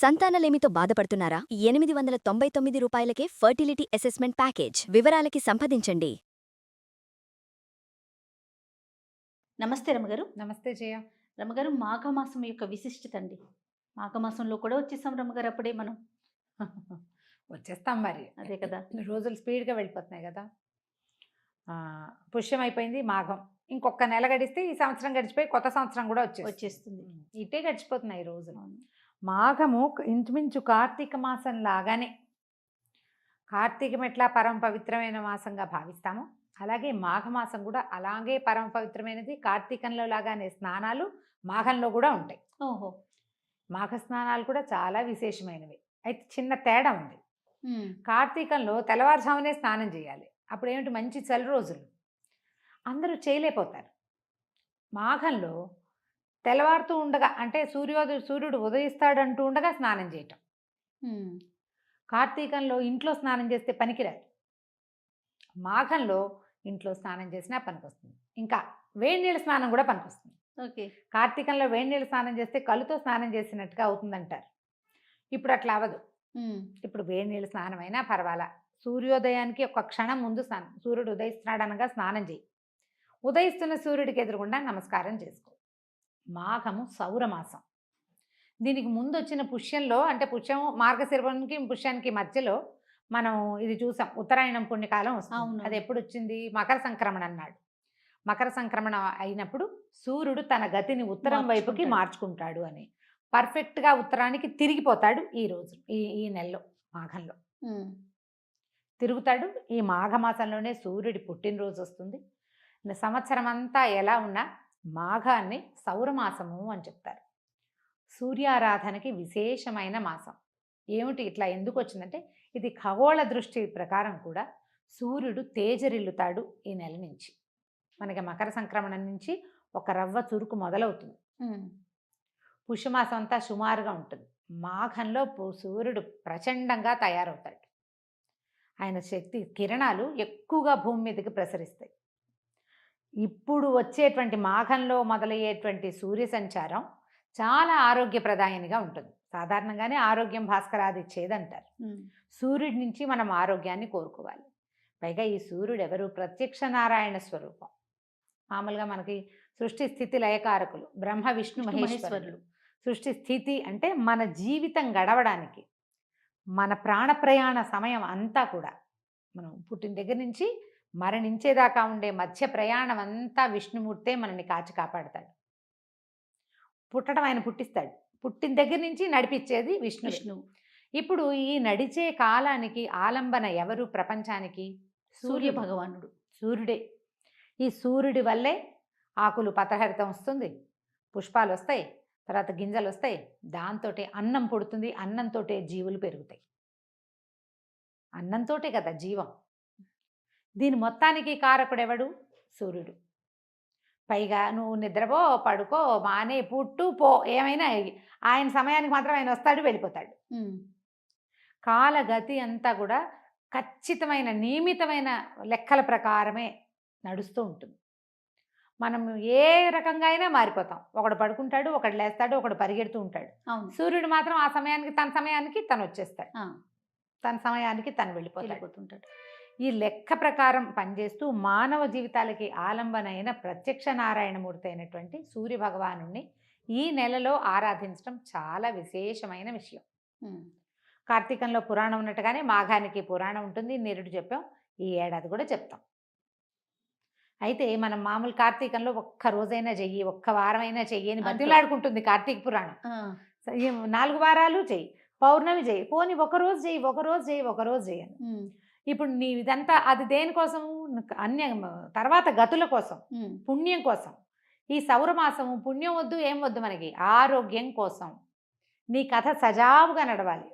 సంతానలేమితో బాధపడుతున్నారా? 899 రూపాయలకే fertility assessment package. వివరాలకి సంప్రదించండి. నమస్తే రమగారు. నమస్తే జయ. రమగారు, మాఘమాసం యొక్క విశిష్టత అండి. మాఘమాసంలో కూడా వచ్చేసాం రమగారు, అప్పుడే మనం. వచ్చేస్తాం మరి. అదే కదా. రోజులు స్పీడ్గా వెళ్ళిపోతున్నాయి కదా. పుష్యం అయిపోయింది, మాఘం. ఇంకొక నెల గడిస్తే ఈ సంవత్సరం గడిచిపోయి కొత్త సంవత్సరం కూడా వచ్చేస్తుంది. ఇటే గడిచిపోతున్నాయి ఈ రోజులు. మాఘము ఇంచుమించు కార్తీక మాసం లాగానే. కార్తీకం ఎట్లా పరమ పవిత్రమైన మాసంగా భావిస్తామో అలాగే మాఘమాసం కూడా అలాగే పరమ పవిత్రమైనది. కార్తీకంలో లాగానే స్నానాలు మాఘంలో కూడా ఉంటాయి. ఓహో. మాఘ స్నానాలు కూడా చాలా విశేషమైనవి. అయితే చిన్న తేడా ఉంది. కార్తీకంలో తెల్లవారుజామునే స్నానం చేయాలి. అప్పుడు ఏమిటి, మంచి చలి రోజులు, అందరూ చేయలేకపోతారు. మాఘంలో తెల్లవారుతూ ఉండగా, అంటే సూర్యుడు ఉదయిస్తాడంటూ ఉండగా స్నానం చేయటం. కార్తీకంలో ఇంట్లో స్నానం చేస్తే పనికిరాదు. మాఘంలో ఇంట్లో స్నానం చేసినా పనికొస్తుంది. ఇంకా వేడి నీళ్ళ స్నానం కూడా పనికొస్తుంది. ఓకే. కార్తీకంలో వేడి నీళ్ళ స్నానం చేస్తే కళ్ళుతో స్నానం చేసినట్టుగా అవుతుందంటారు. ఇప్పుడు అట్లా అవ్వదు. ఇప్పుడు వేడి నీళ్ళ స్నానం అయినా పర్వాలా. సూర్యోదయానికి ఒక క్షణం ముందు స్నానం, సూర్యుడు ఉదయిస్తున్నాడు అనగా స్నానం చేయి. ఉదయిస్తున్న సూర్యుడికి ఎదురుగుండా నమస్కారం చేసుకో. మాఘము సౌరమాసం. దీనికి ముందు వచ్చిన పుష్యంలో, అంటే పుష్యం మార్గశిరకి పుష్యానికి మధ్యలో మనం ఇది చూసాం, ఉత్తరాయణం పుణ్యకాలం వస్తుంది. అది ఎప్పుడు వచ్చింది? మకర సంక్రమణ అన్నాడు. మకర సంక్రమణ అయినప్పుడు సూర్యుడు తన గతిని ఉత్తరం వైపుకి మార్చుకుంటాడు అని, పర్ఫెక్ట్గా ఉత్తరానికి తిరిగిపోతాడు. ఈ రోజు ఈ నెలలో మాఘంలో తిరుగుతాడు. ఈ మాఘమాసంలోనే సూర్యుడి పుట్టినరోజు వస్తుంది. సంవత్సరం అంతా ఎలా ఉన్నా మాఘాన్ని సౌరమాసము అని చెప్తారు. సూర్యారాధనకి విశేషమైన మాసం. ఏమిటి ఇట్లా ఎందుకు వచ్చిందంటే, ఇది ఖగోళ దృష్టి ప్రకారం కూడా సూర్యుడు తేజరిల్లుతాడు ఈ నెల నుంచి. మనకి మకర సంక్రమణం నుంచి ఒక రవ్వ చురుకు మొదలవుతుంది. పుష్యమాసం అంతా సుమారుగా ఉంటుంది. మాఘంలో సూర్యుడు ప్రచండంగా తయారవుతాడు. ఆయన శక్తి కిరణాలు ఎక్కువగా భూమి మీదకి ప్రసరిస్తాయి. ఇప్పుడు వచ్చేటువంటి మాఘంలో మొదలయ్యేటువంటి సూర్య సంచారం చాలా ఆరోగ్యప్రదాయనిగా ఉంటుంది. సాధారణంగానే ఆరోగ్యం భాస్కరాది ఇచ్చేదంటారు. సూర్యుడి నుంచి మనం ఆరోగ్యాన్ని కోరుకోవాలి. పైగా ఈ సూర్యుడు ఎవరు? ప్రత్యక్ష నారాయణ స్వరూపం. మామూలుగా మనకి సృష్టి స్థితి లయకారకులు బ్రహ్మ విష్ణు మహేశ్వరులు. సృష్టి స్థితి అంటే మన జీవితం గడవడానికి, మన ప్రాణ ప్రయాణ సమయం అంతా కూడా, మనం పుట్టిన దగ్గర నుంచి మరణించేదాకా ఉండే మధ్య ప్రయాణం అంతా విష్ణుమూర్తే మనల్ని కాచి కాపాడతాడు. పుట్టడం ఆయన పుట్టిస్తాడు, పుట్టిన దగ్గర నుంచి నడిపించేది విష్ణువు. ఇప్పుడు ఈ నడిచే కాలానికి ఆలంబన ఎవరు ప్రపంచానికి? సూర్య భగవానుడు, సూర్యుడే. ఈ సూర్యుడి వల్లే ఆకులు పత్రహరితం వస్తుంది, పుష్పాలు వస్తాయి, తర్వాత గింజలు వస్తాయి, దాంతో అన్నం పుడుతుంది, అన్నంతో జీవులు పెరుగుతాయి. అన్నంతో కదా జీవం. దీని మొత్తానికి కారకుడు ఎవడు? సూర్యుడు. పైగా నువ్వు నిద్రపో, పడుకో, మానే, పుట్టు, పో, ఏమైనా ఆయన సమయానికి మాత్రం ఆయన వస్తాడు, వెళ్ళిపోతాడు. కాలగతి అంతా కూడా ఖచ్చితమైన నియమితమైన లెక్కల ప్రకారమే నడుస్తూ ఉంటుంది. మనం ఏ రకంగా అయినా మారిపోతాం. ఒకడు పడుకుంటాడు, ఒకడు లేస్తాడు, ఒకడు పరిగెడుతూ ఉంటాడు. సూర్యుడు మాత్రం ఆ సమయానికి తన సమయానికి తను వచ్చేస్తాడు, తన సమయానికి తను వెళ్ళిపోతుంటాడు. ఈ లెక్క ప్రకారం పనిచేస్తూ మానవ జీవితాలకి ఆలంబనైన ప్రత్యక్ష నారాయణమూర్తి అయినటువంటి సూర్య భగవాను ఈ నెలలో ఆరాధించడం చాలా విశేషమైన విషయం. కార్తీకంలో పురాణం ఉన్నట్టుగానే మాఘానికి పురాణం ఉంటుంది, నిరుడు చెప్పాం, ఈ ఏడాది కూడా చెప్తాం. అయితే మనం మామూలు కార్తీకంలో ఒక్క రోజైనా చెయ్యి, ఒక్క వారమైనా చెయ్యి అని బతిలాడుకుంటుంది కార్తీక పురాణం. 4 వారాలు చెయ్యి, పౌర్ణమి చెయ్యి, పోనీ ఒకరోజు చెయ్యి, ఒకరోజు చెయ్యి, ఒకరోజు చెయ్యను. ఇప్పుడు నీ ఇదంతా అది దేనికోసం? తర్వాత గతుల కోసం, పుణ్యం కోసం. ఈ సౌరమాసము పుణ్యం వద్దు, ఏం వద్దు, మనకి ఆరోగ్యం కోసం. నీ కథ సజావుగా నడవాలి,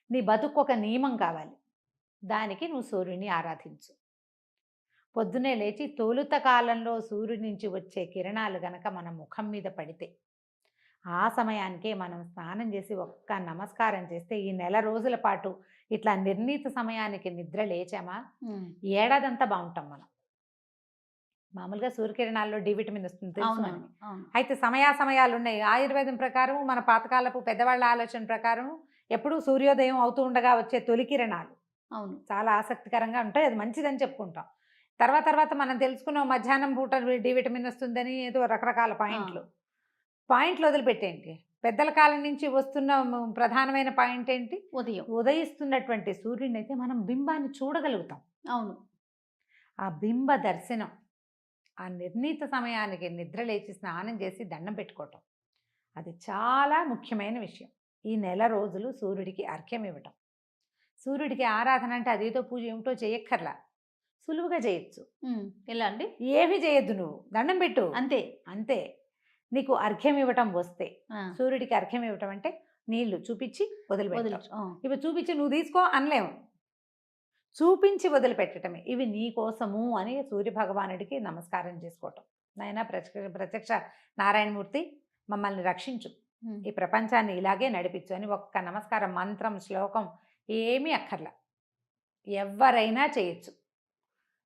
నీ బతుకు ఒక నియమం కావాలి. దానికి నువ్వు సూర్యుని ఆరాధించు. పొద్దునే లేచి తొలుత కాలంలో సూర్యుడి నుంచి వచ్చే కిరణాలు గనక మన ముఖం మీద పడితే, ఆ సమయానికే మనం స్నానం చేసి ఒక్క నమస్కారం చేస్తే ఈ నెల రోజుల పాటు ఇట్లా నిర్ణీత సమయానికి నిద్ర లేచామా, ఏడాదంతా బాగుంటాం మనం. మామూలుగా సూర్యకిరణాల్లో డి విటమిన్ వస్తుంది తెలుసు అవును మనకి. అవును అయితే సమయాలు ఉన్నాయి. ఆయుర్వేదం ప్రకారం మన పాతకాలపు పెద్దవాళ్ళ ఆలోచన ప్రకారం ఎప్పుడూ సూర్యోదయం అవుతూ ఉండగా వచ్చే తొలి కిరణాలు అవును చాలా ఆసక్తికరంగా ఉంటాయి. అది మంచిదని చెప్పుకుంటాం. తర్వాత మనం తెలుసుకున్నాం మధ్యాహ్నం పూట డి విటమిన్ వస్తుందని ఏదో రకరకాల పాయింట్లు వదిలిపెట్టేంటి. పెద్దల కాలం నుంచి వస్తున్న ప్రధానమైన పాయింట్ ఏంటి? ఉదయం ఉదయిస్తున్నటువంటి సూర్యుడిని అయితే మనం బింబాన్ని చూడగలుగుతాం. అవును ఆ బింబ దర్శనం, ఆ నిర్ణీత సమయానికి నిద్ర లేచి స్నానం చేసి దండం పెట్టుకోవటం, అది చాలా ముఖ్యమైన విషయం. ఈ నెల రోజులు సూర్యుడికి అర్ఘ్యం ఇవ్వటం. సూర్యుడికి ఆరాధన అంటే అదేదో పూజ ఏమిటో చేయక్కర్లా, సులువుగా చేయొచ్చు. ఎలా అండి? ఏమి చేయొద్దు, నువ్వు దండం పెట్టు అంతే అంతే. నీకు అర్ఘ్యం ఇవ్వటం వస్తే, ఆ, సూర్యుడికి అర్ఘ్యం ఇవ్వటం అంటే నీళ్లు చూపించి వదిలిపెట్టడం. వదిలించు. ఆ, ఇవి చూపించి నువ్వు తీసుకో అనలేము, చూపించి వదిలిపెట్టడమే. ఇవి నీ కోసము అని సూర్యభగవానుడికి నమస్కారం చేసుకోవటం. నాయన ప్రత్యక్ష నారాయణమూర్తి మమ్మల్ని రక్షించు, ఉమ్, ఈ ప్రపంచాన్ని ఇలాగే నడిపించు అని ఒక్క నమస్కారం, మంత్రం శ్లోకం ఏమీ అక్కర్లా, ఎవరైనా చేయొచ్చు.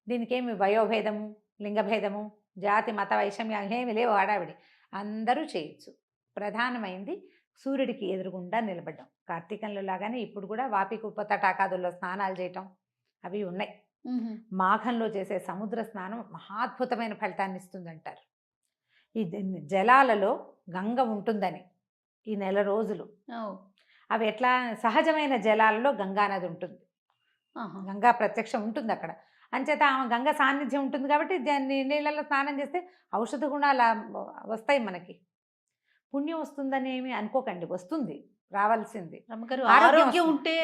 దీనికేమి వయోభేదము, లింగభేదము, జాతి మత వైషమ్యం ఏమి లేవు, ఆడావిడి అందరూ చేయొచ్చు. ప్రధానమైంది సూర్యుడికి ఎదురుగుండా నిలబడ్డం. కార్తీకంలో లాగానే ఇప్పుడు కూడా వాపి కుప్ప తటాకాదుల్లో స్నానాలు చేయటం అవి ఉన్నాయి. మాఘంలో చేసే సముద్ర స్నానం మహాద్భుతమైన ఫలితాన్ని ఇస్తుందంటారు. ఈ జలాలలో గంగ ఉంటుందని ఈ నెల రోజులు ఓ, అవి ఎట్లా, సహజమైన జలాలలో గంగానది ఉంటుంది, ఆహా, గంగా ప్రత్యక్షం ఉంటుంది అక్కడ. అంచేత ఆమె గంగ సాన్నిధ్యం ఉంటుంది కాబట్టి నీళ్ళల్లో స్నానం చేస్తే ఔషధ గుణాలు వస్తాయి మనకి. పుణ్యం వస్తుందని ఏమి అనుకోకండి, వస్తుంది, రావాల్సింది. రమ్మగారు ఆరోగ్యం ఆరోగ్యం వస్తుంది. ఉంటే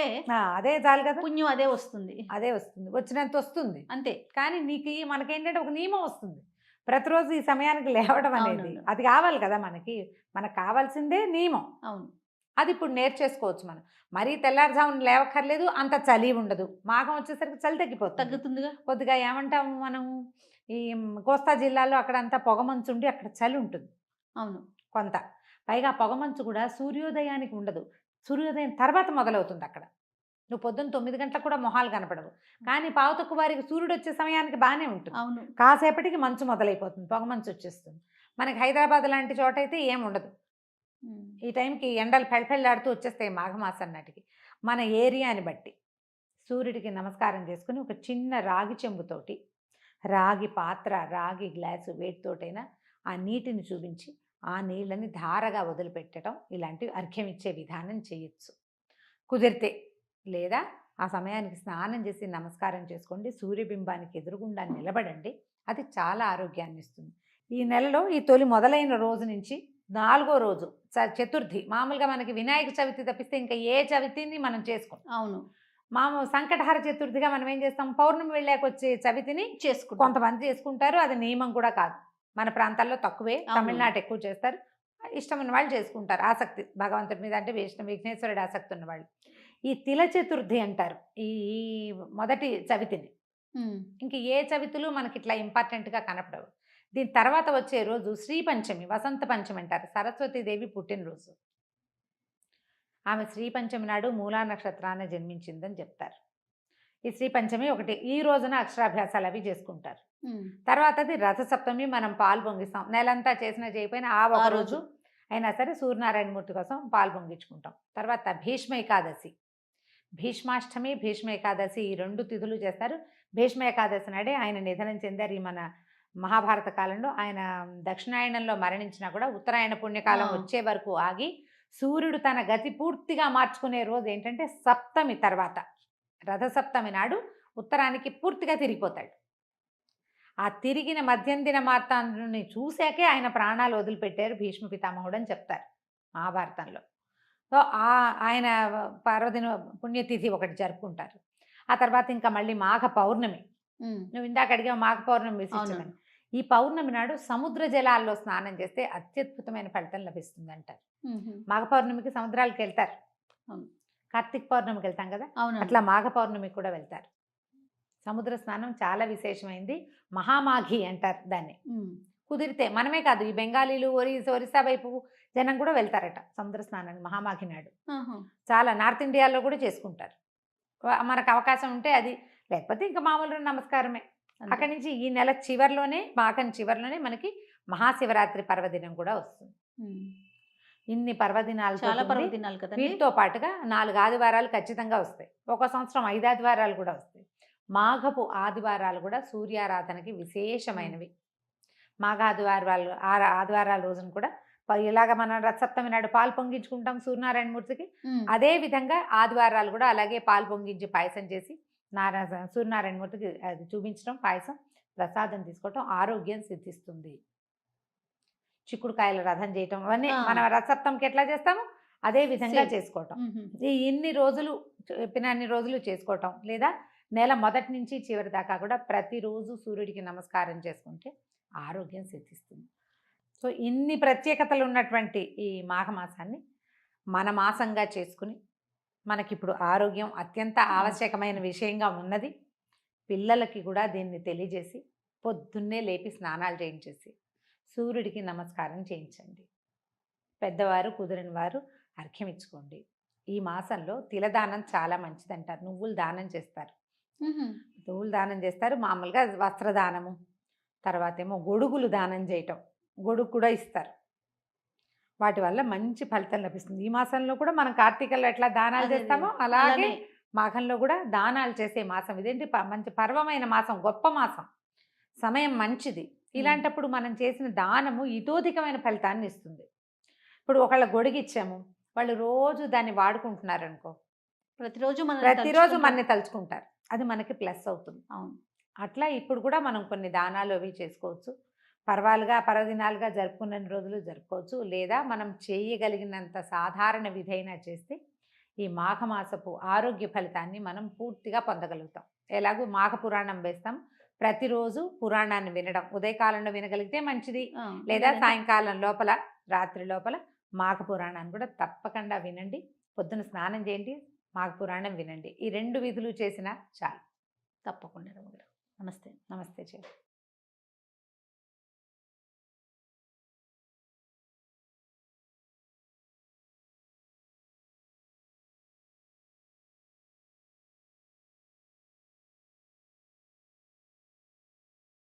అదే చాలు కదా, పుణ్యం అదే వస్తుంది. అదే వస్తుంది, వచ్చినంత వస్తుంది. అంతే. కానీ నీకు మనకేంటంటే ఒక నియమం వస్తుంది, ప్రతిరోజు ఈ సమయానికి లేవడం అనేది. అవునవును. అది కావాలి కదా మనకి కావాల్సిందే నియమం. అవును అది ఇప్పుడు నేర్చేసుకోవచ్చు మనం. మరీ తెల్లారుజామున లేవక్కర్లేదు, అంత చలి ఉండదు. మాఘం వచ్చేసరికి చలి తగ్గిపోతుంది, తగ్గుతుందిగా. కొద్దిగా ఏమంటాము మనం, ఈ కోస్తా జిల్లాలో అక్కడంతా పొగమంచు ఉండి అక్కడ చలి ఉంటుంది అవును కొంత. పైగా పొగమంచు కూడా సూర్యోదయానికి ఉండదు, సూర్యోదయం తర్వాత మొదలవుతుంది అక్కడ. నువ్వు పొద్దున్న 9 గంటలకు కూడా మొహాలు కనపడవు, కానీ పావుతక్కువ వారికి సూర్యుడు వచ్చే సమయానికి బాగానే ఉంటుంది. అవును కాసేపటికి మంచు మొదలైపోతుంది, పొగమంచు వచ్చేస్తుంది. మనకి హైదరాబాద్ లాంటి చోట అయితే ఏం ఉండదు. ఈ టైంకి ఎండలు పెళ్ళపెళ్ళాడుతూ వచ్చేస్తాయి మాఘమాసం నాటికి. మన ఏరియాని బట్టి సూర్యుడికి నమస్కారం చేసుకుని ఒక చిన్న రాగి చెంబుతోటి, రాగి పాత్ర, రాగి గ్లాసు వేటితోటైనా ఆ నీటిని చూపించి ఆ నీళ్ళని ధారగా వదిలిపెట్టడం, ఇలాంటివి అర్ఘ్యం ఇచ్చే విధానం చేయొచ్చు కుదిరితే. లేదా ఆ సమయానికి స్నానం చేసి నమస్కారం చేసుకోండి, సూర్యబింబానికి ఎదురుగుండా నిలబడండి, అది చాలా ఆరోగ్యాన్ని ఇస్తుంది. ఈ నెలలో ఈ తొలి మొదలైన రోజు నుంచి 4వ రోజు చతుర్థి. మామూలుగా మనకి వినాయక చవితి తప్పిస్తే ఇంకా ఏ చవితిని మనం చేసుకోం. అవును సంకటహర చతుర్థిగా మనం ఏం చేస్తాం, పౌర్ణమి వెళ్ళాక వచ్చే చవితిని చేసుకుంటాం. కొంతమంది చేసుకుంటారు, అది నియమం కూడా కాదు. మన ప్రాంతాల్లో తక్కువే, అవును. తమిళనాడు ఎక్కువ చేస్తారు. ఇష్టం ఉన్న వాళ్ళు చేసుకుంటారు, ఆసక్తి భగవంతుడి మీద అంటే విఘ్నేశ్వరుడు ఆసక్తి ఉన్నవాళ్ళు. ఈ తిల చతుర్థి అంటారు ఈ మొదటి చవితిని. ఇంక ఏ చవితులు మనకి ఇట్లా ఇంపార్టెంట్గా కనపడవు. దీని తర్వాత వచ్చే రోజు శ్రీ పంచమి, వసంత పంచమి అంటారు, సరస్వతీదేవి పుట్టినరోజు. ఆమె శ్రీ పంచమి నాడు మూలా నక్షత్రాన్ని జన్మించిందని చెప్తారు. ఈ శ్రీ పంచమి ఒకటి, ఈ రోజున అక్షరాభ్యాసాలు అవి చేసుకుంటారు. తర్వాతది రథసప్తమి, మనం పాలు పొంగిస్తాం. నెలంతా చేసినా చేయకపోయినా ఆ ఒక రోజు అయినా సరే సూర్యనారాయణమూర్తి కోసం పాలు పొంగించుకుంటాం. తర్వాత భీష్మ ఏకాదశి, భీష్మాష్టమి, భీష్మ ఏకాదశి, ఈ 2 తిథులు చేస్తారు. భీష్మ ఏకాదశి నాడే ఆయన నిధనం చెందారు. ఈ మన మహాభారత కాలంలో ఆయన దక్షిణాయనంలో మరణించినా కూడా ఉత్తరాయణ పుణ్యకాలం వచ్చే వరకు ఆగి సూర్యుడు తన గతి పూర్తిగా మార్చుకునే రోజు ఏంటంటే సప్తమి తర్వాత, రథసప్తమి నాడు ఉత్తరానికి పూర్తిగా తిరిగిపోతాడు. ఆ తిరిగిన మధ్యందిన మార్తాండుని చూశాకే ఆయన ప్రాణాలు వదిలిపెట్టారు భీష్మ పితామహుడు అని చెప్తారు మహాభారతంలో. సో ఆయన పర్వదిన పుణ్యతిథి ఒకటి జరుపుకుంటారు. ఆ తర్వాత ఇంకా మళ్ళీ మాఘ పౌర్ణమి. నువ్వు ఇందాక అడిగా మాఘ పౌర్ణమి విశిష్టమని. ఈ పౌర్ణమి నాడు సముద్ర జలాల్లో స్నానం చేస్తే అత్యద్భుతమైన ఫలితం లభిస్తుంది అంటారు. మాఘ పౌర్ణమికి సముద్రాలకు వెళ్తారు, కార్తీక పౌర్ణమికి వెళ్తాం కదా, అట్లా మాఘ పౌర్ణమికి కూడా వెళ్తారు. సముద్ర స్నానం చాలా విశేషమైంది, మహామాఘి అంటారు దాన్ని. కుదిరితే మనమే కాదు, ఈ బెంగాలీలు, ఒరిస్సా వైపు జనం కూడా వెళ్తారట సముద్ర స్నానానికి మహామాఘి నాడు. చాలా నార్త్ ఇండియాలో కూడా చేసుకుంటారు. మనకు అవకాశం ఉంటే అది, లేకపోతే ఇంకా మామూలు నమస్కారమే. అంతే. అక్కడి నుంచి ఈ నెల చివరిలోనే మాఘం చివరిలోనే మనకి మహాశివరాత్రి పర్వదినం కూడా వస్తుంది. ఉమ్. ఇన్ని పర్వదినాలు చాలా పర్వదినాలు కదండి. వీటితో పాటుగా 4 ఆదివారాలు ఖచ్చితంగా వస్తాయి. ఒక సంవత్సరం 5 ఆదివారాలు కూడా వస్తాయి. మాఘపు ఆదివారాలు కూడా సూర్యారాధనకి విశేషమైనవి. మాఘ ఆదివారాల రోజున కూడా ఇలాగ మనం రథసప్తమి నాడు పాలు పొంగించుకుంటాం సూర్యనారాయణ మూర్తికి. ఉమ్. అదే విధంగా ఆదివారాలు కూడా అలాగే పాలు పొంగించి పాయసం చేసి సూర్యనారాయణ మూర్తికి అది చూపించడం, పాయసం ప్రసాదం తీసుకోవటం ఆరోగ్యం సిద్ధిస్తుంది. చిక్కుడుకాయల రథం చేయటం అవన్నీ మనం రథసప్తంకి ఎట్లా చేస్తామో అదే విధంగా Same. చేసుకోవటం. ఉహుం. ఇన్ని రోజులు చెప్పిన అన్ని రోజులు చేసుకోవటం, లేదా నెల మొదటి నుంచి చివరి దాకా కూడా ప్రతిరోజు సూర్యుడికి నమస్కారం చేసుకుంటే ఆరోగ్యం సిద్ధిస్తుంది. సో ఇన్ని ప్రత్యేకతలు ఉన్నటువంటి ఈ మాఘమాసాన్ని మన మాసంగా చేసుకుని మనకిప్పుడు ఆరోగ్యం అత్యంత ఆవశ్యకమైన విషయంగా ఉన్నది. పిల్లలకి కూడా దీన్ని తెలియజేసి పొద్దున్నే లేపి స్నానాలు చేయించేసి సూర్యుడికి నమస్కారం చేయించండి. పెద్దవారు కుదిరిన వారు అర్ఘ్యం ఇచ్చుకోండి. ఈ మాసంలో తిలదానం చాలా మంచిదంటారు. నువ్వులు దానం చేస్తారు, ఉహుం. నువ్వులు దానం చేస్తారు. మామూలుగా వస్త్రదానము, తర్వాత ఏమో గొడుగులు దానం చేయటం, గొడుగు కూడా ఇస్తారు. వాటి వల్ల మంచి ఫలితం లభిస్తుంది. ఈ మాసంలో కూడా మనం కార్తీకల్లో ఎట్లా దానాలు అదే, చేస్తామో అదే. అలాగే అలానే. మాఘంలో కూడా దానాలు చేసే మాసం. ఇదేంటి మంచి పర్వమైన మాసం, గొప్ప మాసం, సమయం మంచిది. ఇలాంటప్పుడు మనం చేసిన దానము ఇతోధికమైన ఫలితాన్ని ఇస్తుంది. ఇప్పుడు ఒకళ్ళ గొడుగు ఇచ్చాము, వాళ్ళు రోజు దాన్ని వాడుకుంటున్నారు అనుకో, ప్రతిరోజు ప్రతిరోజు మనని తలుచుకుంటారు, అది మనకి ప్లస్ అవుతుంది. అవును. అట్లా ఇప్పుడు కూడా మనం కొన్ని దానాలు అవి చేసుకోవచ్చు. పర్వదినాలుగా జరుపుకున్న రోజులు జరుపుకోవచ్చు, లేదా మనం చేయగలిగినంత సాధారణ విధైనా చేస్తే ఈ మాఘమాసపు ఆరోగ్య ఫలితాన్ని మనం పూర్తిగా పొందగలుగుతాం. ఎలాగో మాఘ పురాణం వేస్తాం, ప్రతిరోజు పురాణాన్ని వినడం, ఉదయకాలంలో వినగలిగితే మంచిది, లేదా సాయంకాలం లోపల రాత్రి లోపల మాఘ పురాణాన్ని కూడా తప్పకుండా వినండి. పొద్దున స్నానం చేయండి, మాఘ పురాణం వినండి. ఈ 2 విధులు చేసినా చాలు. తప్పకుండా రమగారు. నమస్తే. నమస్తే చెల్లి.